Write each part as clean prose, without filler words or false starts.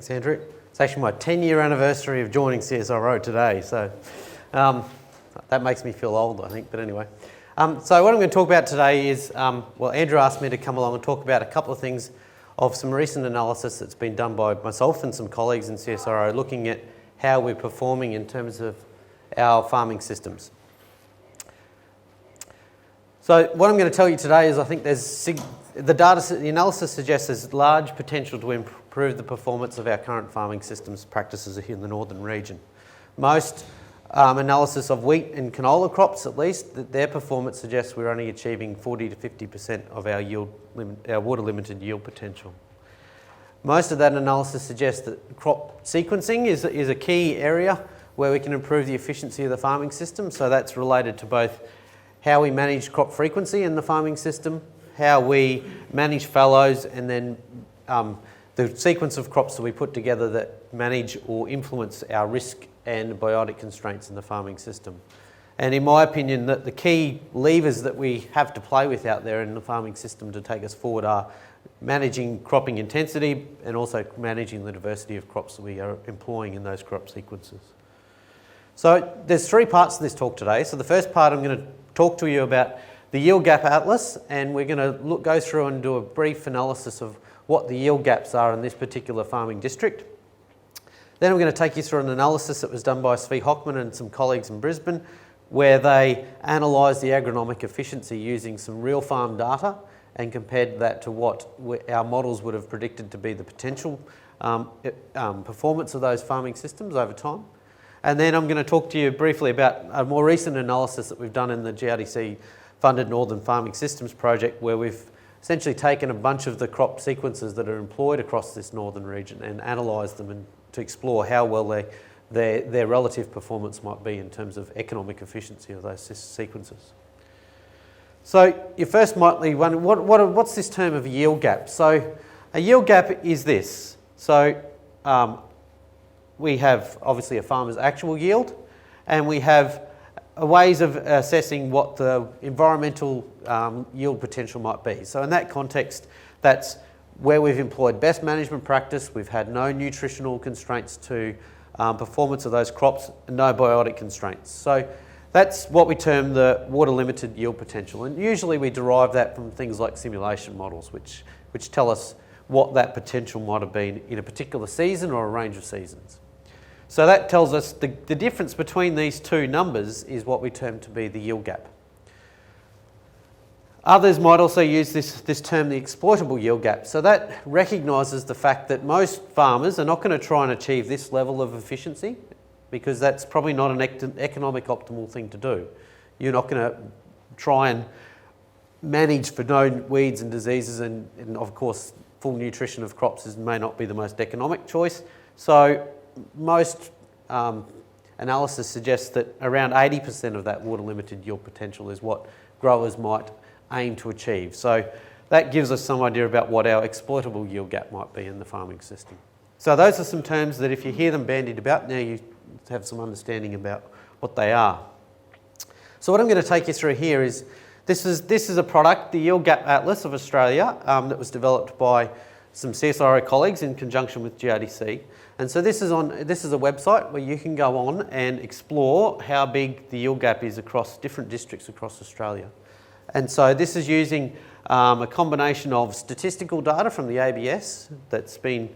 Thanks, Andrew. It's actually my 10-year anniversary of joining CSIRO today, so that makes me feel old, I think, but anyway. So what I'm going to talk about today is, well, Andrew asked me to come along and talk about a couple of things of some recent analysis that's been done by myself and some colleagues in CSIRO looking at how we're performing in terms of our farming systems. So what I'm going to tell you today is I think the analysis suggests there's large potential to improve the performance of our current farming systems practices here in the northern region. Most analysis of wheat and canola crops, at least, their performance suggests we're only achieving 40 to 50% of our water-limited yield potential. Most of that analysis suggests that crop sequencing is a key area where we can improve the efficiency of the farming system. So that's related to both how we manage crop frequency in the farming system, how we manage fallows, and then the sequence of crops that we put together that manage or influence our risk and biotic constraints in the farming system. And in my opinion, the key levers that we have to play with out there in the farming system to take us forward are managing cropping intensity and also managing the diversity of crops that we are employing in those crop sequences. So there's three parts to this talk today. So the first part, I'm going to talk to you about the yield gap atlas, and we're going to go through and do a brief analysis of what the yield gaps are in this particular farming district. Then I'm going to take you through an analysis that was done by Svi Hockman and some colleagues in Brisbane, where they analysed the agronomic efficiency using some real farm data and compared that to what our models would have predicted to be the potential performance of those farming systems over time. And then I'm going to talk to you briefly about a more recent analysis that we've done in the GRDC funded Northern Farming Systems project, where we've essentially taken a bunch of the crop sequences that are employed across this northern region and analysed them and to explore how well their relative performance might be in terms of economic efficiency of those sequences. So you first might be wondering, what's this term of a yield gap? So a yield gap is this. So we have obviously a farmer's actual yield, and we have ways of assessing what the environmental yield potential might be. So in that context, that's where we've employed best management practice, we've had no nutritional constraints to performance of those crops, and no biotic constraints. So that's what we term the water-limited yield potential. And usually we derive that from things like simulation models, which tell us what that potential might have been in a particular season or a range of seasons. So that tells us the difference between these two numbers is what we term to be the yield gap. Others might also use this term, the exploitable yield gap. So that recognises the fact that most farmers are not going to try and achieve this level of efficiency because that's probably not an economic optimal thing to do. You're not going to try and manage for known weeds and diseases, and of course full nutrition of crops may not be the most economic choice. So most analysis suggests that around 80% of that water limited yield potential is what growers might aim to achieve. So that gives us some idea about what our exploitable yield gap might be in the farming system. So those are some terms that if you hear them bandied about, now you have some understanding about what they are. So what I'm going to take you through here is, this is a product, the Yield Gap Atlas of Australia, that was developed by some CSIRO colleagues in conjunction with GRDC. And so this is a website where you can go on and explore how big the yield gap is across different districts across Australia. And so this is using a combination of statistical data from the ABS that's been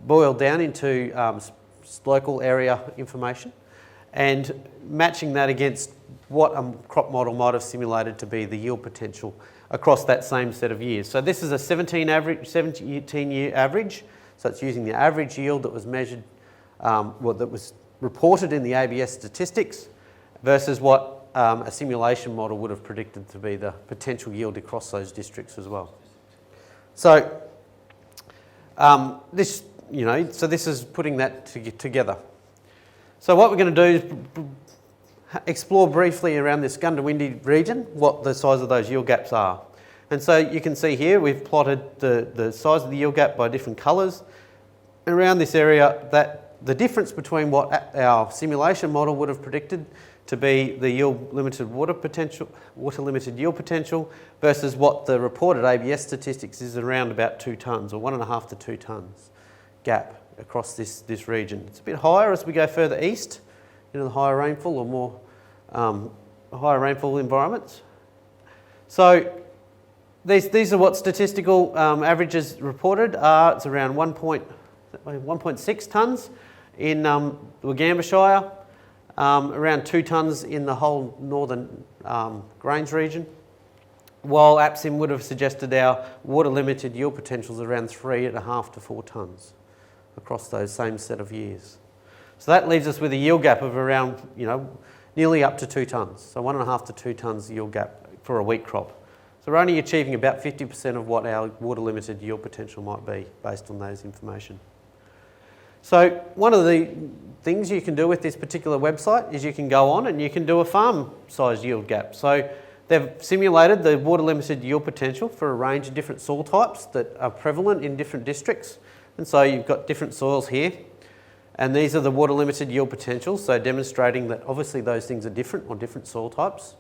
boiled down into local area information and matching that against what a crop model might have simulated to be the yield potential across that same set of years. So this is a 17-year average. So it's using the average yield that was measured, that was reported in the ABS statistics versus what a simulation model would have predicted to be the potential yield across those districts as well. So this is putting that together. So what we're going to do is explore briefly around this Gundawindi region what the size of those yield gaps are. And so you can see here we've plotted the size of the yield gap by different colours. Around this area, that the difference between what our simulation model would have predicted to be the water limited yield potential versus what the reported ABS statistics is around about 2 tonnes or 1.5 to 2 tonnes. gap across this region. It's a bit higher as we go further east into the higher rainfall or more higher rainfall environments. So these are what statistical averages reported are. It's around 1.6 tonnes in the Wagamba Shire, around 2 tonnes in the whole northern Grange region, while APSIM would have suggested our water limited yield potentials around 3.5 to 4 tonnes across those same set of years. So that leaves us with a yield gap of around, nearly up to 2 tonnes. So 1.5 to 2 tonnes yield gap for a wheat crop. So we're only achieving about 50% of what our water limited yield potential might be based on those information. So one of the things you can do with this particular website is you can go on and you can do a farm size yield gap. So they've simulated the water limited yield potential for a range of different soil types that are prevalent in different districts. And so you've got different soils here. And these are the water limited yield potentials, so demonstrating that obviously those things are different on different soil types.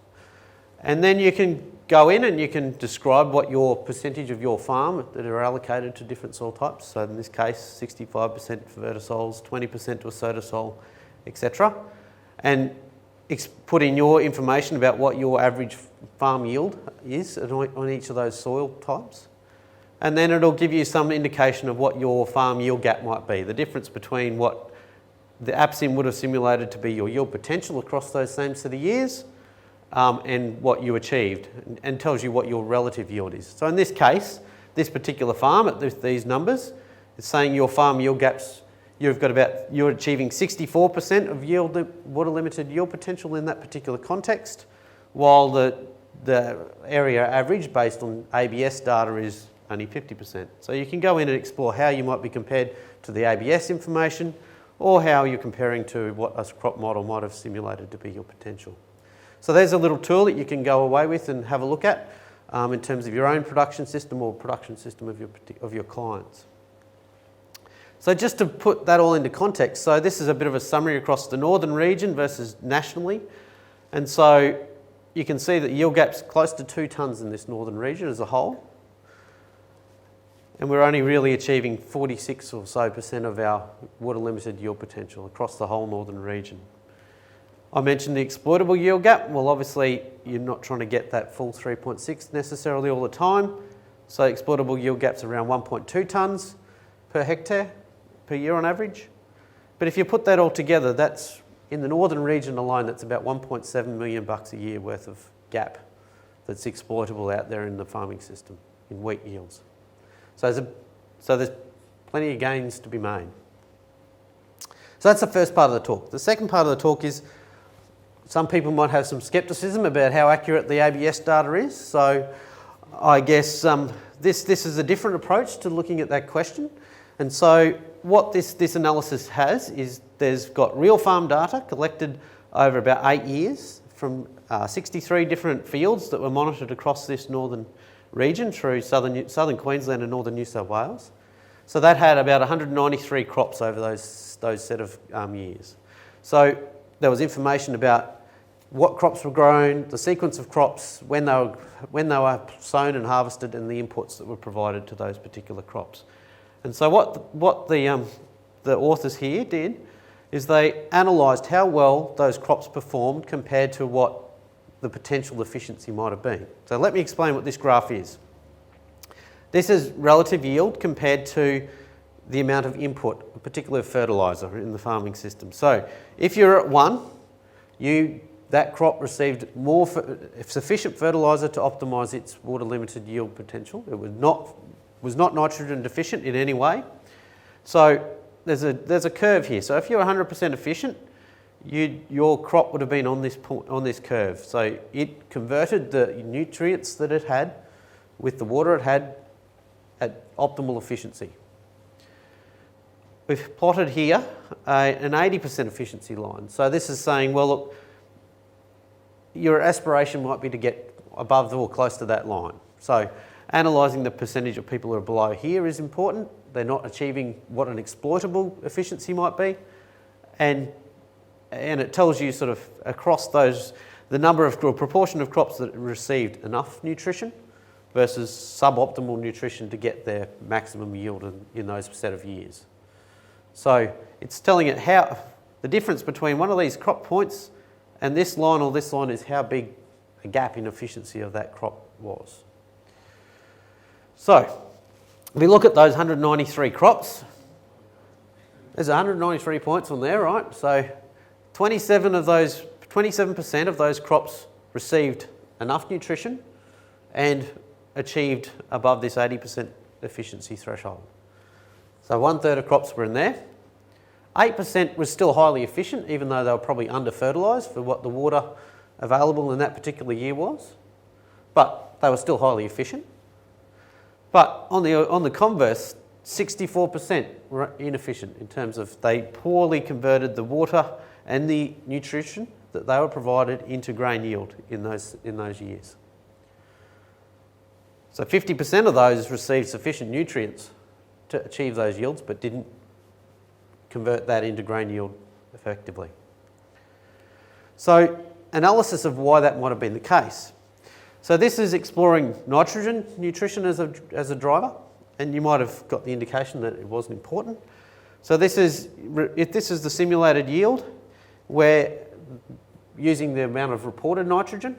And then you can go in and you can describe what your percentage of your farm that are allocated to different soil types. So in this case, 65% for vertisols, 20% to a sodasol, etc. And put in your information about what your average farm yield is on each of those soil types. And then it'll give you some indication of what your farm yield gap might be, the difference between what the APSIM would have simulated to be your yield potential across those same set of years and what you achieved, and tells you what your relative yield is. So in this case, this particular farm at these numbers, it's saying your farm yield gaps, you're achieving 64% of water limited yield potential in that particular context, while the area average based on ABS data is only 50%. So you can go in and explore how you might be compared to the ABS information or how you're comparing to what a crop model might have simulated to be your potential. So there's a little tool that you can go away with and have a look at in terms of your own production system or production system of your clients. So just to put that all into context, so this is a bit of a summary across the northern region versus nationally. And so you can see that yield gap's close to 2 tonnes in this northern region as a whole. And we're only really achieving 46 or so % of our water limited yield potential across the whole northern region. I mentioned the exploitable yield gap. Well, obviously you're not trying to get that full 3.6 necessarily all the time. So exploitable yield gap's around 1.2 tonnes per hectare per year on average. But if you put that all together, that's in the northern region alone, that's about $1.7 million a year worth of gap that's exploitable out there in the farming system in wheat yields. So there's plenty of gains to be made. So that's the first part of the talk. The second part of the talk is some people might have some scepticism about how accurate the ABS data is. So I guess this is a different approach to looking at that question. And so what this analysis has is there's got real farm data collected over about 8 years from 63 different fields that were monitored across this northern region through southern Queensland and northern New South Wales. So that had about 193 crops over those set of years. So there was information about what crops were grown, the sequence of crops, when they were sown and harvested, and the inputs that were provided to those particular crops. And so what the authors here did is they analysed how well those crops performed compared to what the potential efficiency might have been. So let me explain what this graph is. This is relative yield compared to the amount of input, particularly fertiliser in the farming system. So if you're at 1, that crop received sufficient fertiliser to optimise its water limited yield potential. It was not nitrogen deficient in any way. So there's a curve here. So if you're 100% efficient, your crop would have been on this curve. So it converted the nutrients that it had with the water it had at optimal efficiency. We've plotted here an 80% efficiency line. So this is saying, well, look, your aspiration might be to get above or close to that line. So analysing the percentage of people who are below here is important. They're not achieving what an exploitable efficiency might be. And it tells you sort of across those, the number of, or proportion of crops that received enough nutrition versus suboptimal nutrition to get their maximum yield in those set of years. So it's telling it how the difference between one of these crop points and this line or this line is how big a gap in efficiency of that crop was. So if we look at those 193 crops, there's 193 points on there, right? So 27% of those crops received enough nutrition and achieved above this 80% efficiency threshold. So 1/3 of crops were in there. 8% was still highly efficient, even though they were probably under-fertilised for what the water available in that particular year was. But they were still highly efficient. But on the converse, 64% were inefficient in terms of they poorly converted the water and the nutrition that they were provided into grain yield in those years. So 50% of those received sufficient nutrients to achieve those yields, but didn't convert that into grain yield effectively. So analysis of why that might have been the case. So this is exploring nitrogen nutrition as a driver, and you might have got the indication that it wasn't important. So this is the simulated yield, where using the amount of reported nitrogen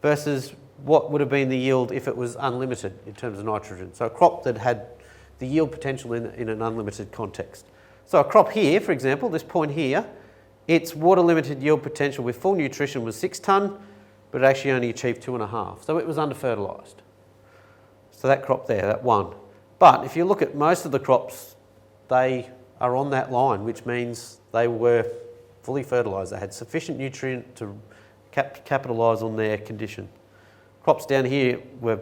versus what would have been the yield if it was unlimited in terms of nitrogen. So a crop that had the yield potential in an unlimited context. So a crop here, for example, this point here, its water limited yield potential with full nutrition was 6 tonne, but it actually only achieved 2.5. So it was under-fertilised. So that crop there, that one. But if you look at most of the crops, they are on that line, which means they were fully fertilised. They had sufficient nutrient to capitalise on their condition. Crops down here were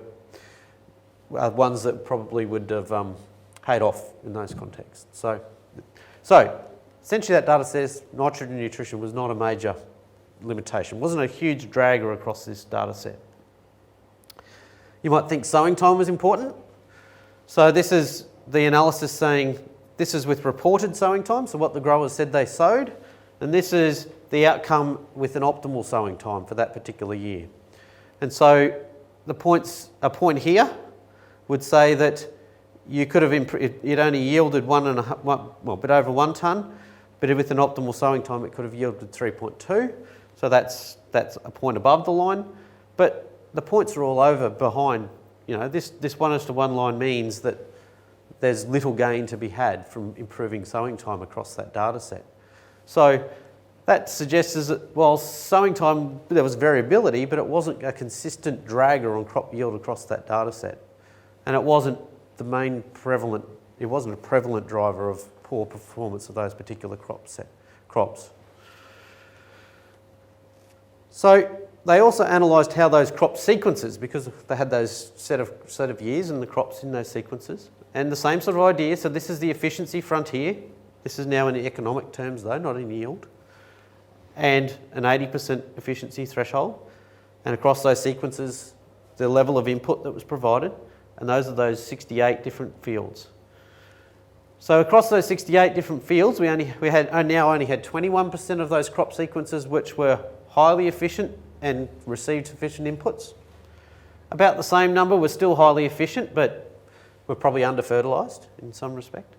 ones that probably would have paid off in those contexts. So essentially that data says nitrogen nutrition was not a major limitation. It wasn't a huge dragger across this data set. You might think sowing time was important. So this is the analysis saying this is with reported sowing time, so what the growers said they sowed, and this is the outcome with an optimal sowing time for that particular year. And so a point here would say that you could have it only yielded a bit over 1 tonne, but with an optimal sowing time it could have yielded 3.2. So that's a point above the line, but the points are all over behind. You know, this 1:1 line means that there's little gain to be had from improving sowing time across that data set. So that suggests that while sowing time, there was variability, but it wasn't a consistent dragger on crop yield across that data set. And it wasn't a prevalent driver of poor performance of those particular crops. So they also analysed how those crop sequences, because they had those set of years and the crops in those sequences, and the same sort of idea. So this is the efficiency frontier. This is now in economic terms though, not in yield, and an 80% efficiency threshold. And across those sequences, the level of input that was provided, and those are those 68 different fields. So across those 68 different fields, we now only had 21% of those crop sequences which were highly efficient and received sufficient inputs. About the same number were still highly efficient, but were probably under-fertilised in some respect.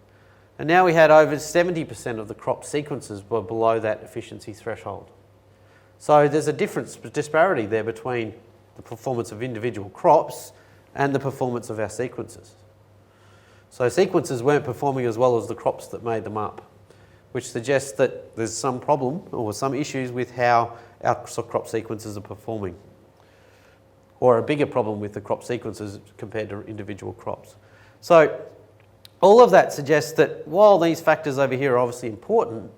And now we had over 70% of the crop sequences were below that efficiency threshold. So there's a disparity there between the performance of individual crops and the performance of our sequences. So sequences weren't performing as well as the crops that made them up, which suggests that there's some problem or some issues with how our crop sequences are performing, or a bigger problem with the crop sequences compared to individual crops. So all of that suggests that while these factors over here are obviously important,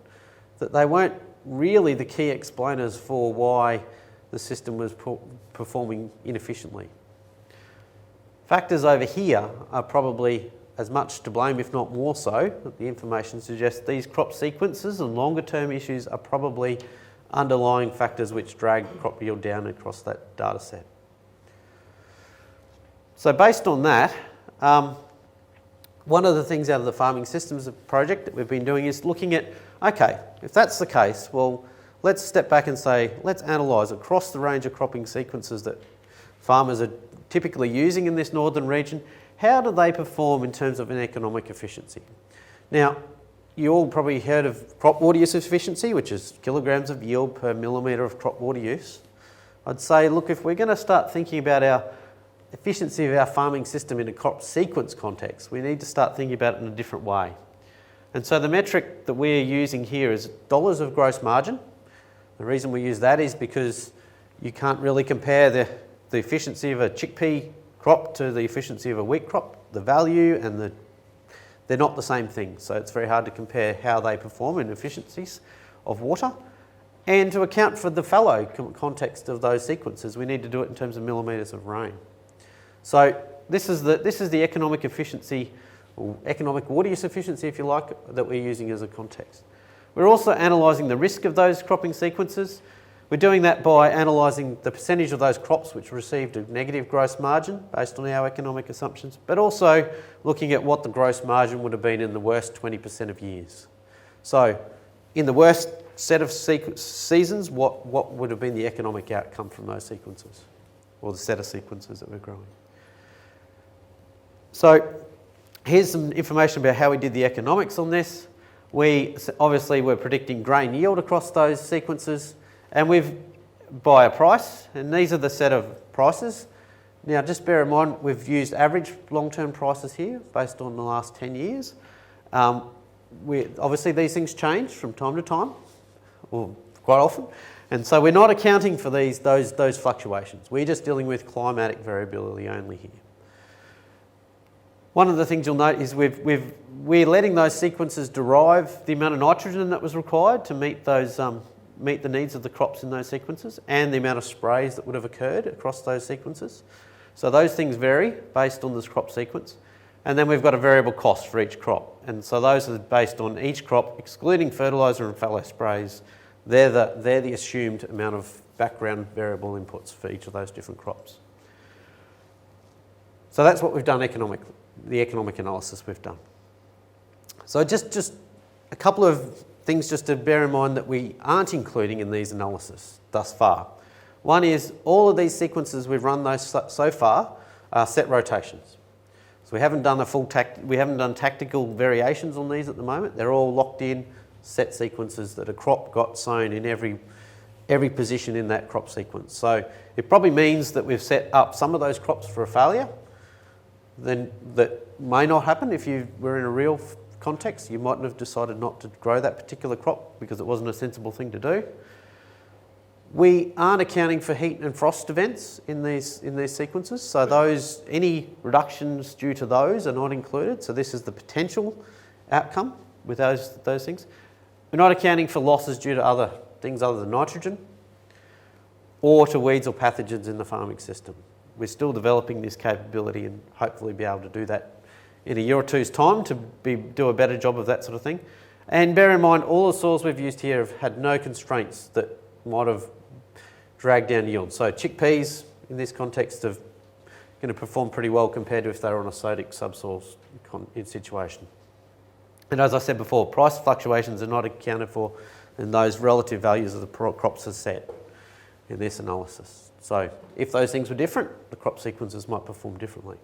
that they weren't really the key explainers for why the system was performing inefficiently. Factors over here are probably as much to blame, if not more so. The information suggests these crop sequences and longer term issues are probably underlying factors which drag crop yield down across that data set. So based on that, one of the things out of the farming systems project that we've been doing is looking at, okay, if that's the case, well, let's step back and say, let's analyse across the range of cropping sequences that farmers are typically using in this northern region, how do they perform in terms of an economic efficiency? Now, you all probably heard of crop water use efficiency, which is kilograms of yield per millimetre of crop water use. I'd say, look, if we're going to start thinking about our efficiency of our farming system in a crop sequence context, we need to start thinking about it in a different way. And so the metric that we're using here is dollars of gross margin. The reason we use that is because you can't really compare the efficiency of a chickpea crop to the efficiency of a wheat crop. The value and they're not the same thing, so it's very hard to compare how they perform in efficiencies of water. And to account for the fallow context of those sequences, we need to do it in terms of millimetres of rain. So this is the economic efficiency, or economic water use efficiency, if you like, that we're using as a context. We're also analysing the risk of those cropping sequences. We're doing that by analysing the percentage of those crops which received a negative gross margin based on our economic assumptions, but also looking at what the gross margin would have been in the worst 20% of years. So in the worst set of seasons, what would have been the economic outcome from those sequences, or the set of sequences that we're growing? So here's some information about how we did the economics on this. We obviously were predicting grain yield across those sequences, and we've by a price, and these are the set of prices. Now just bear in mind we've used average long-term prices here based on the last 10 years. Obviously these things change from time to time, or quite often, and so we're not accounting for those fluctuations. We're just dealing with climatic variability only here. One of the things you'll note is we're letting those sequences derive the amount of nitrogen that was required to meet the needs of the crops in those sequences, and the amount of sprays that would have occurred across those sequences. So those things vary based on this crop sequence. And then we've got a variable cost for each crop. And so those are based on each crop, excluding fertiliser and fallow sprays. They're the assumed amount of background variable inputs for each of those different crops. So that's what we've done the economic analysis we've done. So just a couple of things just to bear in mind that we aren't including in these analyses thus far. One is all of these sequences we've run those so far are set rotations. So we haven't done tactical variations on these at the moment. They're all locked in set sequences that a crop got sown in every position in that crop sequence. So it probably means that we've set up some of those crops for a failure. Then that may not happen if you were in a real context. You mightn't have decided not to grow that particular crop because it wasn't a sensible thing to do. We aren't accounting for heat and frost events in these sequences, so any reductions due to those are not included. So this is the potential outcome with those things. We're not accounting for losses due to other things other than nitrogen, or to weeds or pathogens in the farming system. We're still developing this capability and hopefully be able to do that in a year or two's time to do a better job of that sort of thing. And bear in mind, all the soils we've used here have had no constraints that might have dragged down yield. So chickpeas in this context are going to perform pretty well compared to if they were on a sodic subsoil situation. And as I said before, price fluctuations are not accounted for, and those relative values of the crops are set in this analysis. So if those things were different, the crop sequences might perform differently.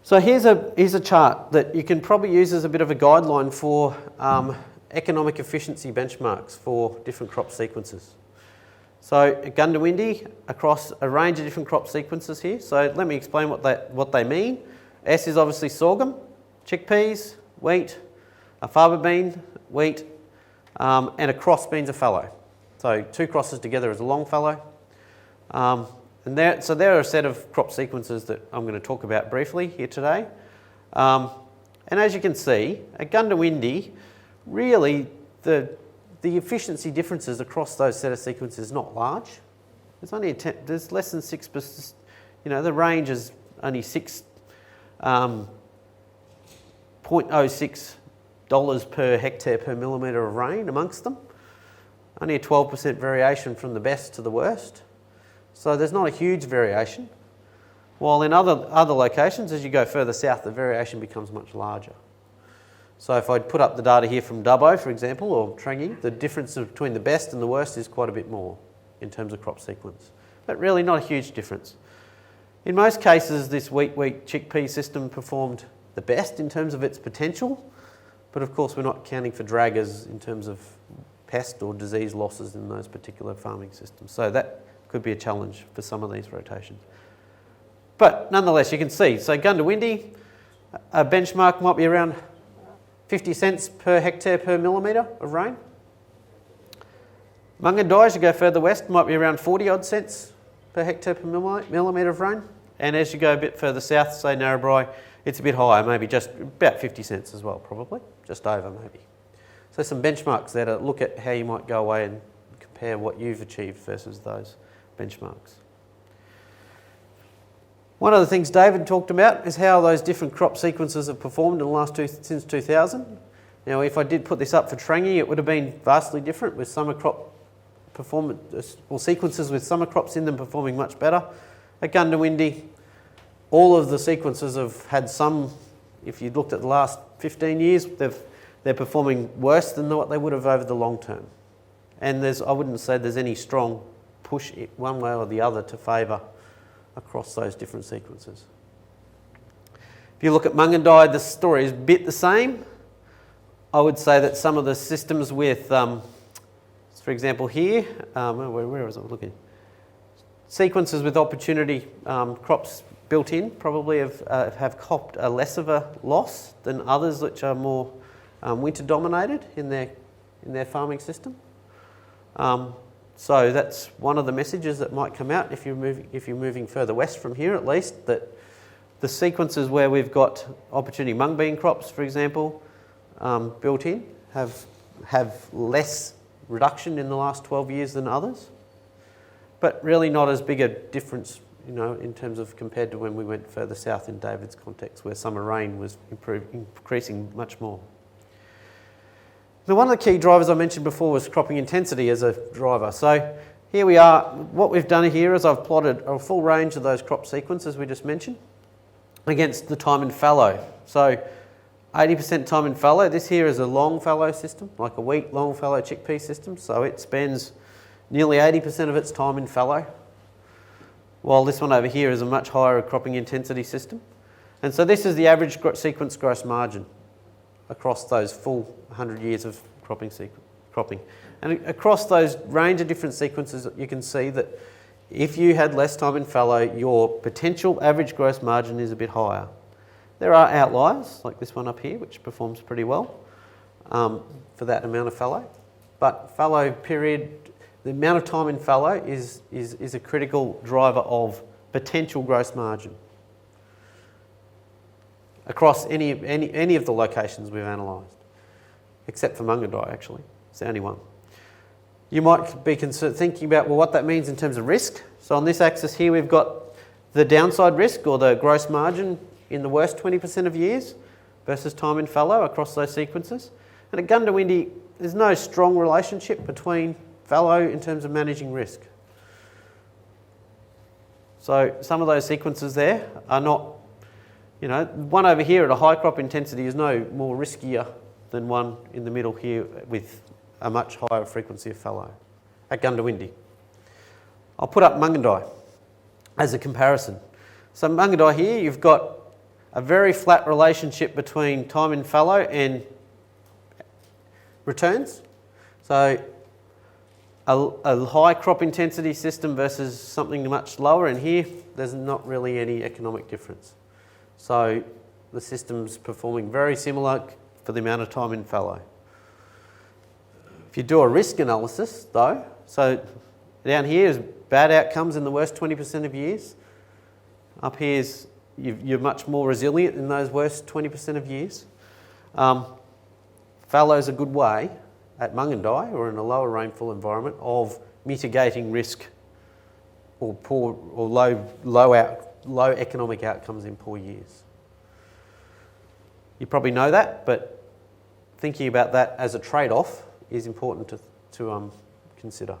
So here's a chart that you can probably use as a bit of a guideline for economic efficiency benchmarks for different crop sequences. So Gundawindi across a range of different crop sequences here. So let me explain what they mean. S is obviously sorghum, chickpeas, wheat, a faba bean, wheat, and a cross bean's a fallow. So two crosses together is a long fallow. So there are a set of crop sequences that I'm going to talk about briefly here today. And as you can see, at Gundawindi, really the efficiency differences across those set of sequences is not large. There's less than 6%. The range is only $0.06 per hectare per millimetre of rain amongst them. Only a 12% variation from the best to the worst. So there's not a huge variation. While in other locations, as you go further south, the variation becomes much larger. So if I'd put up the data here from Dubbo, for example, or Trangie, the difference between the best and the worst is quite a bit more in terms of crop sequence. But really not a huge difference. In most cases, this wheat chickpea system performed the best in terms of its potential, But of course, we're not accounting for draggers in terms of pest or disease losses in those particular farming systems. So that could be a challenge for some of these rotations. But nonetheless, you can see, so Gundawindi, a benchmark might be around 50 cents per hectare per millimetre of rain. Mungandai, as you go further west, might be around 40 odd cents per hectare per millimetre of rain. And as you go a bit further south, say Narrabri, it's a bit higher, maybe just about 50 cents as well, probably, just over maybe. So some benchmarks there to look at how you might go away and compare what you've achieved versus those benchmarks. One of the things David talked about is how those different crop sequences have performed in the last since 2000. Now, if I did put this up for Trangie, it would have been vastly different with summer crop performance, or sequences with summer crops in them performing much better. At Gundawindi, all of the sequences have had some, if you looked at the last 15 years, they're performing worse than what they would have over the long term. And I wouldn't say there's any strong push one way or the other to favour across those different sequences. If you look at Mungandai, the story is a bit the same. I would say that some of the systems with, for example here, where was I looking? Sequences with opportunity crops built in probably have copped a less of a loss than others which are more winter dominated in their farming system. So that's one of the messages that might come out if you're moving further west from here, at least, that the sequences where we've got opportunity mung bean crops, for example, built in have less reduction in the last 12 years than others, but really not as big a difference, in terms of compared to when we went further south in David's context, where summer rain was increasing much more. Now, one of the key drivers I mentioned before was cropping intensity as a driver. So here we are. What we've done here is I've plotted a full range of those crop sequences we just mentioned against the time in fallow. So 80% time in fallow. This here is a long fallow system, like a wheat long fallow chickpea system. So it spends nearly 80% of its time in fallow, while this one over here is a much higher cropping intensity system. And so this is the average sequence gross margin across those full 100 years of cropping. And across those range of different sequences, you can see that if you had less time in fallow, your potential average gross margin is a bit higher. There are outliers, like this one up here, which performs pretty well for that amount of fallow. But fallow period, the amount of time in fallow is a critical driver of potential gross margin across any of the locations we've analysed, except for Mungandai, actually. It's the only one. You might be thinking about, well, what that means in terms of risk. So on this axis here, we've got the downside risk, or the gross margin in the worst 20% of years versus time in fallow across those sequences. And at Gundawindi, there's no strong relationship between fallow in terms of managing risk. So some of those sequences there are not, one over here at a high crop intensity is no more riskier than one in the middle here with a much higher frequency of fallow at Gundawindi. I'll put up Mungandai as a comparison. So Mungandai here, you've got a very flat relationship between time in fallow and returns. So a high crop intensity system versus something much lower, and here there's not really any economic difference. So the system's performing very similar for the amount of time in fallow. If you do a risk analysis though, so down here is bad outcomes in the worst 20% of years. Up here is you're much more resilient in those worst 20% of years. Fallow's a good way at Mungandai, or in a lower rainfall environment, of mitigating risk or poor or low economic outcomes in poor years. You probably know that, but thinking about that as a trade-off is important to consider.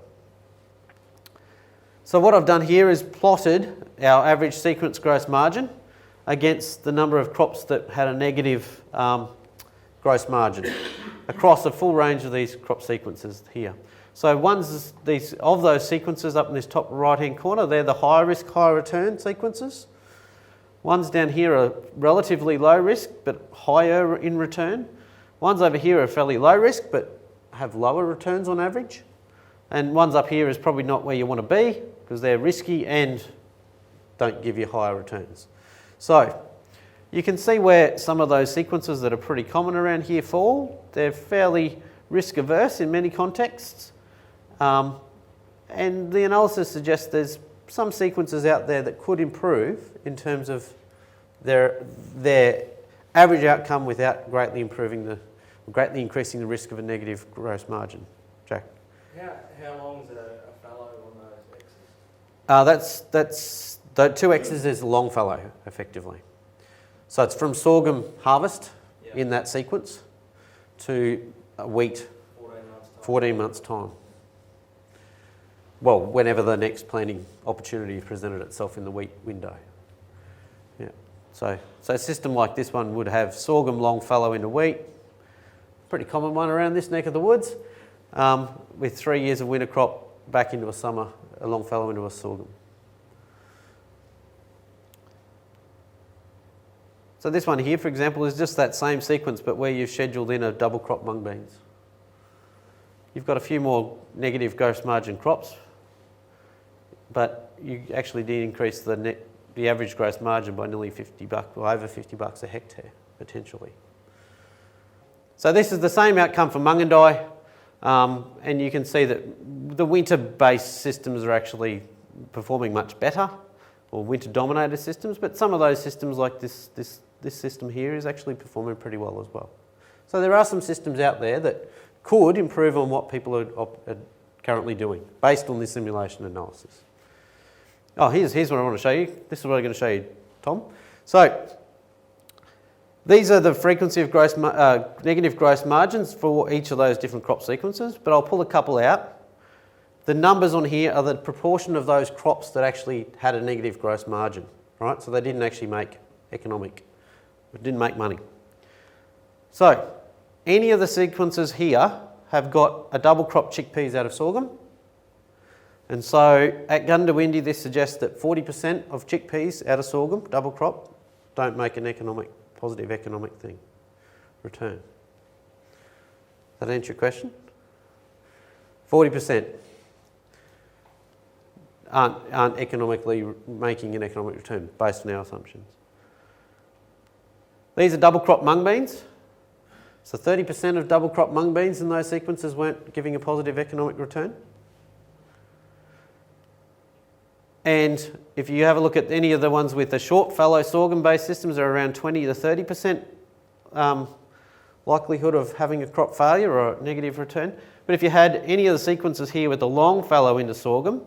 So what I've done here is plotted our average sequence gross margin against the number of crops that had a negative gross margin across a full range of these crop sequences here. So one's of those sequences up in this top right-hand corner, they're the higher risk, higher return sequences. Ones down here are relatively low risk but higher in return. Ones over here are fairly low risk but have lower returns on average. And ones up here is probably not where you want to be because they're risky and don't give you higher returns. So you can see where some of those sequences that are pretty common around here fall. They're fairly risk averse in many contexts. And the analysis suggests there's some sequences out there that could improve in terms of their average outcome without greatly increasing the risk of a negative gross margin. Jack? How long is a fallow on those X's? The 2 X's is a long fallow, effectively. So it's from sorghum harvest in that sequence to wheat 14 months' time. Well, whenever the next planting opportunity presented itself in the wheat window. Yeah. So a system like this one would have sorghum long fallow into wheat, pretty common one around this neck of the woods, with 3 years of winter crop back into a summer, a long fallow into a sorghum. So this one here, for example, is just that same sequence, but where you've scheduled in a double crop mung beans. You've got a few more negative gross margin crops, but you actually did increase the average gross margin by nearly $50 or over $50 a hectare, potentially. So this is the same outcome for Mungandai, and you can see that the winter-based systems are actually performing much better, or winter-dominated systems, but some of those systems like this system here is actually performing pretty well as well. So there are some systems out there that could improve on what people are currently doing based on this simulation analysis. Oh, here's what I want to show you. This is what I'm going to show you, Tom. So these are the frequency of negative gross margins for each of those different crop sequences, but I'll pull a couple out. The numbers on here are the proportion of those crops that actually had a negative gross margin, right? So they didn't actually make didn't make money. So any of the sequences here have got a double crop chickpeas out of sorghum. And so at Gundawindi, this suggests that 40% of chickpeas out of sorghum, double crop, don't make an positive economic return. Does that answer your question? 40% aren't economically making an economic return based on our assumptions. These are double crop mung beans. So 30% of double crop mung beans in those sequences weren't giving a positive economic return. And if you have a look at any of the ones with the short fallow sorghum based systems, are around 20 to 30% likelihood of having a crop failure or a negative return. But if you had any of the sequences here with the long fallow into sorghum,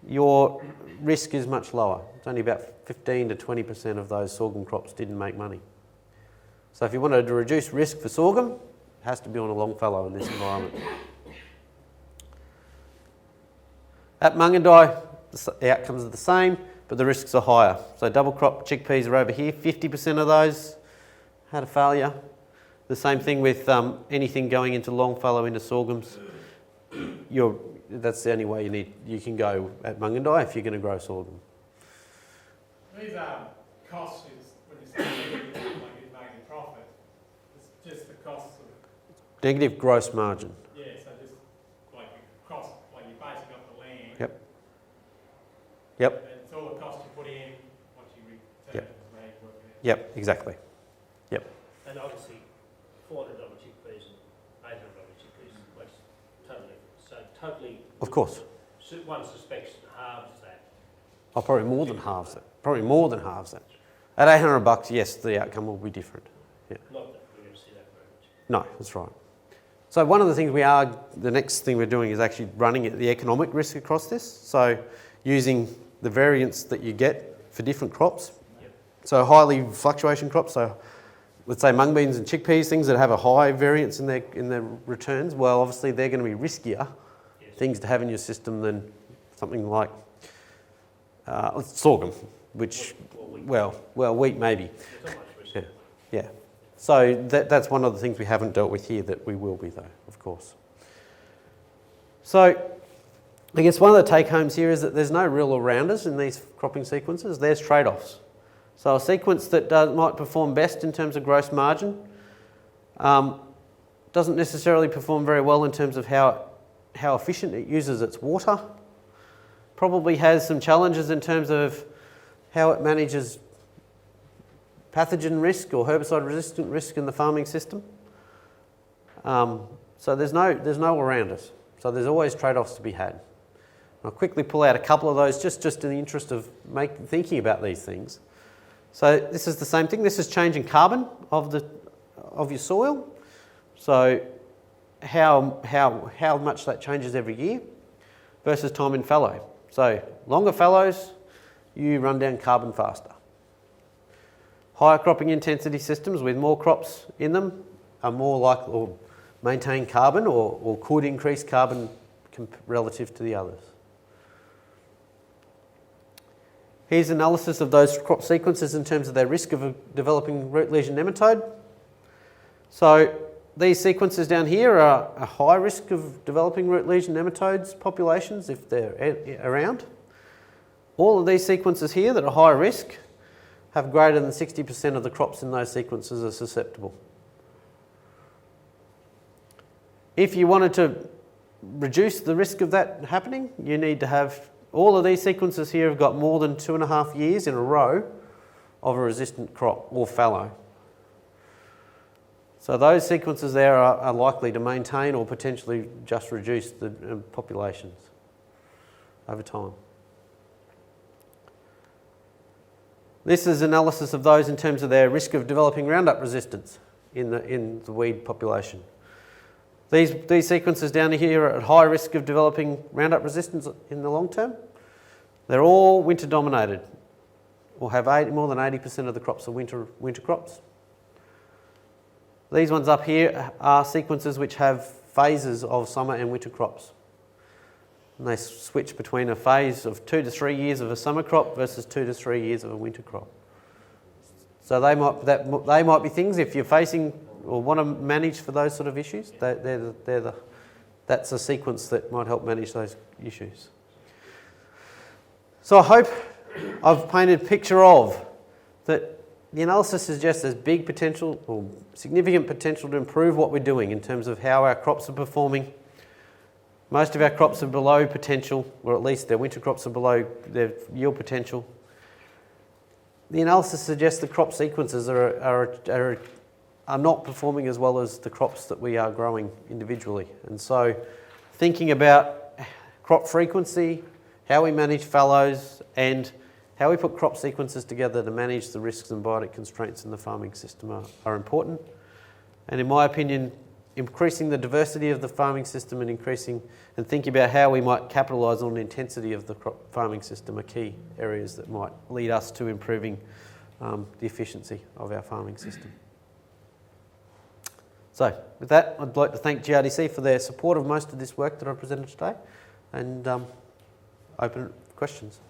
your risk is much lower. It's only about 15 to 20% of those sorghum crops didn't make money. So if you wanted to reduce risk for sorghum, it has to be on a long fallow in this environment. At Mungandai, the outcomes are the same, but the risks are higher. So double crop chickpeas are over here. 50% of those had a failure. The same thing with anything going into long fallow into sorghums. That's the only way you can go at Mungandai if you're going to grow sorghum. These costs is when you say negative, like you're making profit, it's just the costs of negative gross margin. Yeah, so just like your cost, like you're basing up the land. Yep. And it's all the costs you put in once you return Yep. it as land work out. Yep, exactly. Yep. And obviously, $400 chickpeas and $800 chickpeas was totally. Of course. One suspects halves that. Oh, probably more than halves it. Probably more than halves it. At $800, yes, the outcome will be different. Yeah. Not that we're going to see that very much. No, that's right. So one of the things the next thing we're doing is actually running the economic risk across this. So using the variance that you get for different crops. Yep. So highly fluctuation crops, so let's say mung beans and chickpeas, things that have a high variance in their returns, well, obviously they're going to be riskier things to have in your system than something like sorghum, which, wheat maybe. Yeah. So that's one of the things we haven't dealt with here that we will be though, of course. So I guess one of the take-homes here is that there's no real all-rounders in these cropping sequences. There's trade-offs. So a sequence that might perform best in terms of gross margin Doesn't necessarily perform very well in terms of how efficient it uses its water. Probably has some challenges in terms of how it manages pathogen risk or herbicide resistant risk in the farming system. So there's no around it. So there's always trade-offs to be had. I'll quickly pull out a couple of those just in the interest of thinking about these things. So this is the same thing. This is changing carbon of your soil. So how much that changes every year versus time in fallow. So longer fallows, you run down carbon faster. Higher cropping intensity systems with more crops in them are more likely to maintain carbon or could increase carbon relative to the others. Here's analysis of those crop sequences in terms of their risk of developing root lesion nematode. So these sequences down here are a high risk of developing root lesion nematodes populations if they're around. All of these sequences here that are high risk have greater than 60% of the crops in those sequences are susceptible. If you wanted to reduce the risk of that happening, you need to have all of these sequences here have got more than 2.5 years in a row of a resistant crop or fallow. So those sequences there are likely to maintain or potentially just reduce the populations over time. This is analysis of those in terms of their risk of developing Roundup resistance in the weed population. These sequences down here are at high risk of developing Roundup resistance in the long term. They're all winter dominated or have more than 80% of the crops are winter crops. These ones up here are sequences which have phases of summer and winter crops. And they switch between a phase of 2 to 3 years of a summer crop versus 2 to 3 years of a winter crop. So they might be things if you're facing or want to manage for those sort of issues. That's a sequence that might help manage those issues. So I hope I've painted a picture of that. The analysis suggests there's big potential or significant potential to improve what we're doing in terms of how our crops are performing. Most of our crops are below potential, or at least their winter crops are below their yield potential. The analysis suggests the crop sequences are not performing as well as the crops that we are growing individually. And so thinking about crop frequency, how we manage fallows, and how we put crop sequences together to manage the risks and biotic constraints in the farming system are important. And in my opinion, increasing the diversity of the farming system and thinking about how we might capitalise on the intensity of the crop farming system are key areas that might lead us to improving the efficiency of our farming system. So with that, I'd like to thank GRDC for their support of most of this work that I presented today and open questions.